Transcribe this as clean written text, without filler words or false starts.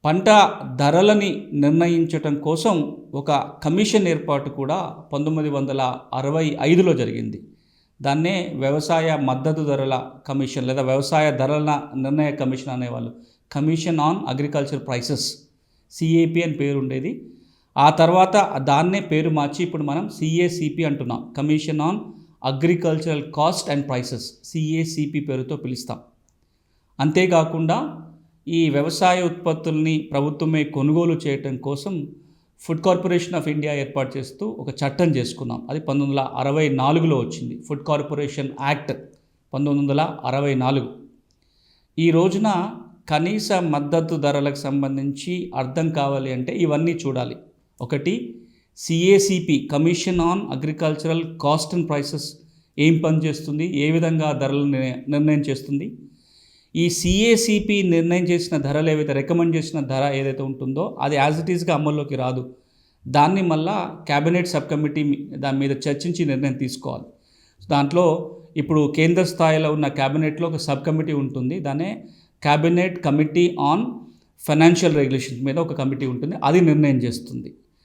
పంట ధరలని నిర్ణయించటం కోసం ఒక కమిషన్ ఏర్పాటు కూడా 1965లో జరిగింది. దాన్నే వ్యవసాయ మద్దతు ధరల కమిషన్ లేదా వ్యవసాయ ధరల నిర్ణయ కమిషన్ అనేవాళ్ళు. Commission on agriculture prices, CAP అని పేరు ఉండేది. ఆ తర్వాత దాన్నే పేరు మార్చి ఇప్పుడు మనం సిఏసిపి అంటున్నాం. Commission on agricultural cost and prices, CACP పేరుతో పిలుస్తాం. అంతేకాకుండా ఈ వ్యవసాయ ఉత్పత్తుల్ని ప్రభుత్వమే కొనుగోలు చేయటం కోసం ఫుడ్ కార్పొరేషన్ ఆఫ్ ఇండియా ఏర్పాటు చేస్తూ ఒక చట్టం చేసుకున్నాం. అది 1964లో వచ్చింది. Food corporation act 1964. ఈ రోజున కనీస మద్దతు ధరలకు సంబంధించి అర్థం కావాలి అంటే ఇవన్నీ చూడాలి. ఒకటి, CACP commission on agricultural cost and prices ఏం పనిచేస్తుంది, ఏ విధంగా ధరలు నిర్ణయం చేస్తుంది. ఈ సిఏసిపి నిర్ణయం చేసిన ధరలు ఏవైతే రికమెండ్ చేసిన ధర ఏదైతే ఉంటుందో అది యాజ్ ఇట్ ఈస్గా అమల్లోకి రాదు. దాన్ని మళ్ళా క్యాబినెట్ సబ్ కమిటీ దాని మీద చర్చించి నిర్ణయం తీసుకోవాలి. దాంట్లో ఇప్పుడు కేంద్ర స్థాయిలో ఉన్న క్యాబినెట్లో ఒక సబ్ కమిటీ ఉంటుంది. దాన్నే cabinet committee on financial regulations మీద ఒక కమిటీ ఉంటుంది. అది నిర్ణయం చేస్తుంది.